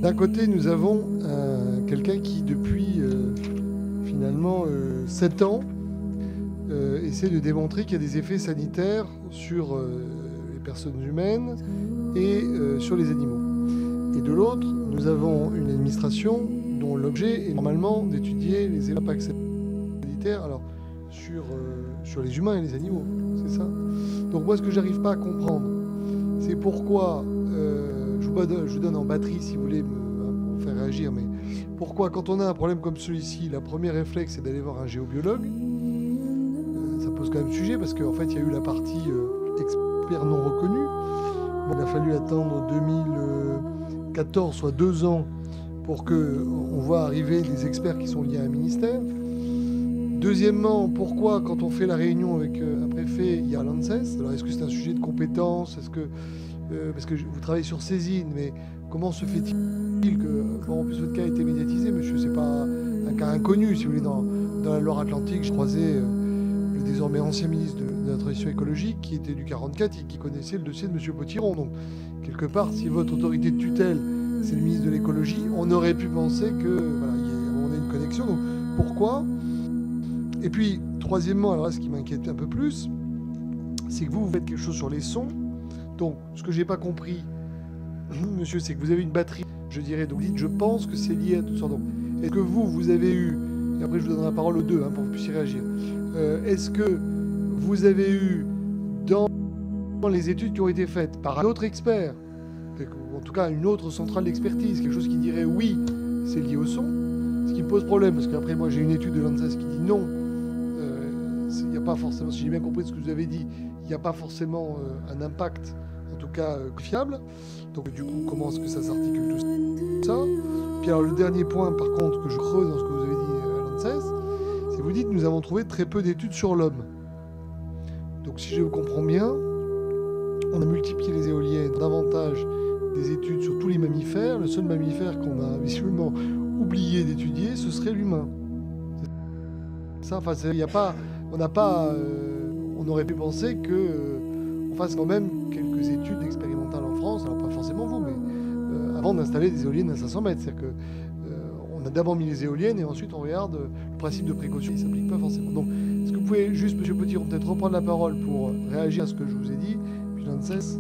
D'un côté, nous avons quelqu'un qui, depuis finalement 7 ans, essaie de démontrer qu'il y a des effets sanitaires sur les personnes humaines et sur les animaux. Et de l'autre, nous avons une administration dont l'objet est normalement d'étudier les impacts sanitaires sur les humains et les animaux. C'est ça. Donc moi, ce que j'arrive pas à comprendre, c'est pourquoi, je vous donne en batterie si vous voulez me faire réagir, mais pourquoi quand on a un problème comme celui-ci, la première réflexe c'est d'aller voir un géobiologue. Ça pose quand même sujet parce qu'en fait il y a eu la partie expert non reconnu. Bon, il a fallu attendre 2014, soit 2 ans, pour qu'on voit arriver des experts qui sont liés à un ministère. Deuxièmement, pourquoi quand on fait la réunion avec un préfet, il y a l'ANSES? Alors est-ce que c'est un sujet de compétence? Parce que vous travaillez sur saisine, mais comment se fait-il que, bon, en plus votre cas a été médiatisé, monsieur, c'est pas un cas inconnu, si vous voulez, dans la Loire-Atlantique, je croisais le désormais ancien ministre de la transition écologique, qui était du 44 et qui connaissait le dossier de monsieur Potiron. Donc, quelque part, si votre autorité de tutelle, c'est le ministre de l'écologie, on aurait pu penser que, voilà, on a une connexion. Donc, pourquoi? Et puis, troisièmement, alors là, ce qui m'inquiète un peu plus, c'est que vous faites quelque chose sur les sons. Donc, ce que j'ai pas compris, monsieur, c'est que vous avez une batterie, je dirais, donc dites, je pense que c'est lié à tout ça. Donc, est-ce que vous avez eu, et après je vous donnerai la parole aux deux, pour que vous puissiez réagir, est-ce que vous avez eu, dans les études qui ont été faites par un autre expert, ou en tout cas une autre centrale d'expertise, quelque chose qui dirait oui, c'est lié au son, ce qui me pose problème, parce qu'après moi j'ai une étude de l'ANSES qui dit non, il n'y a pas forcément, si j'ai bien compris ce que vous avez dit, il n'y a pas forcément un impact, en tout cas fiable. Donc du coup, comment est-ce que ça s'articule tout ça? Puis alors le dernier point, par contre, que je creuse dans ce que vous avez dit à l'ANSES, c'est que vous dites nous avons trouvé très peu d'études sur l'homme. Donc si je comprends bien, on a multiplié les éoliennes, davantage des études sur tous les mammifères. Le seul mammifère qu'on a visiblement oublié d'étudier, ce serait l'humain. Ça, enfin, il y a pas, on n'a pas, on aurait pu penser que on fasse quand même quelques études expérimentales en France, alors pas forcément vous, mais avant d'installer des éoliennes à 500 mètres. C'est-à-dire que on a d'abord mis les éoliennes et ensuite on regarde le principe de précaution, il ne s'applique pas forcément. Donc, est-ce que vous pouvez juste, monsieur Potiron, peut-être reprendre la parole pour réagir à ce que je vous ai dit, puis je ne cesse.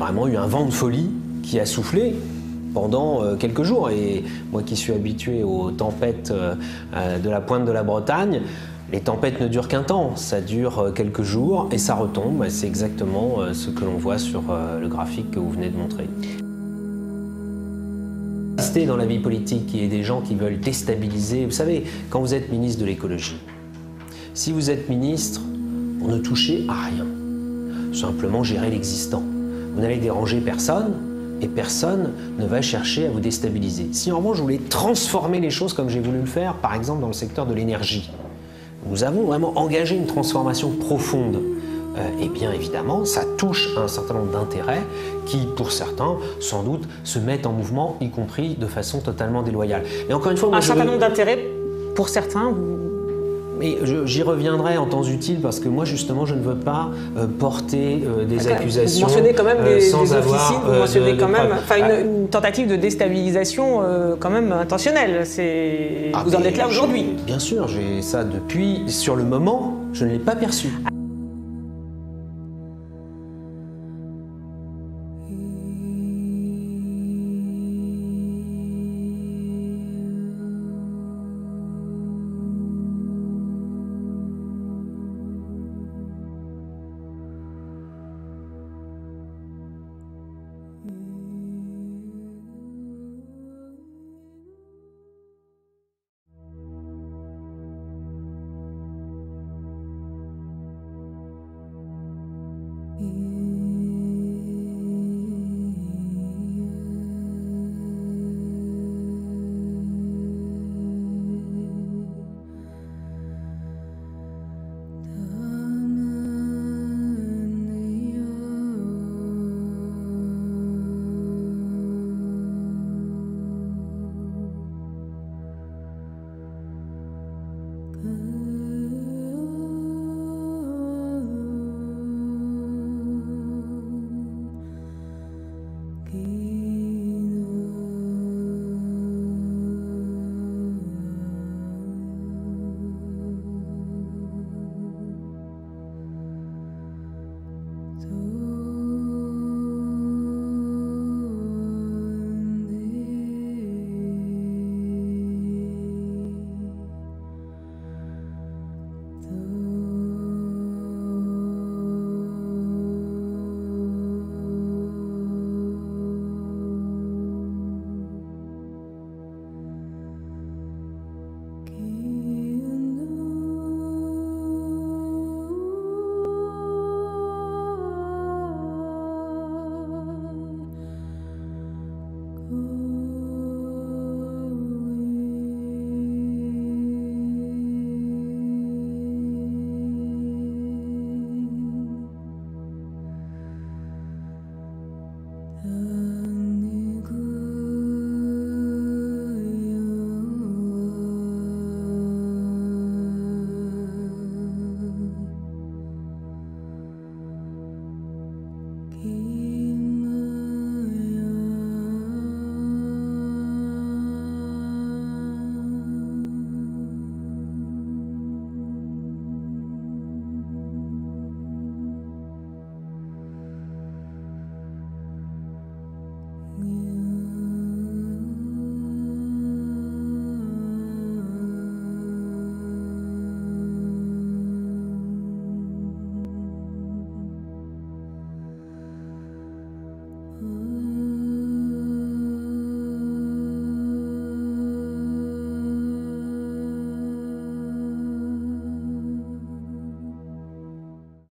vraiment eu un vent de folie qui a soufflé pendant quelques jours. Et moi qui suis habitué aux tempêtes de la pointe de la Bretagne, les tempêtes ne durent qu'un temps, ça dure quelques jours et ça retombe. C'est exactement ce que l'on voit sur le graphique que vous venez de montrer. Dans la vie politique, il y a des gens qui veulent déstabiliser. Vous savez, quand vous êtes ministre de l'écologie, si vous êtes ministre, pour ne toucher à rien, simplement gérer l'existant. Vous n'allez déranger personne et personne ne va chercher à vous déstabiliser. Si en revanche, vous voulez transformer les choses comme j'ai voulu le faire, par exemple dans le secteur de l'énergie, nous avons vraiment engagé une transformation profonde. Et bien évidemment, ça touche à un certain nombre d'intérêts qui, pour certains, sans doute, se mettent en mouvement, y compris de façon totalement déloyale. Et encore une fois, moi, un certain nombre d'intérêts pour certains. Mais j'y reviendrai en temps utile parce que moi justement je ne veux pas porter des accusations. Vous mentionnez quand même des officines, vous mentionnez quand même une tentative de déstabilisation quand même intentionnelle. Vous en êtes là aujourd'hui. Bien sûr, j'ai ça depuis. Sur le moment, je ne l'ai pas perçu.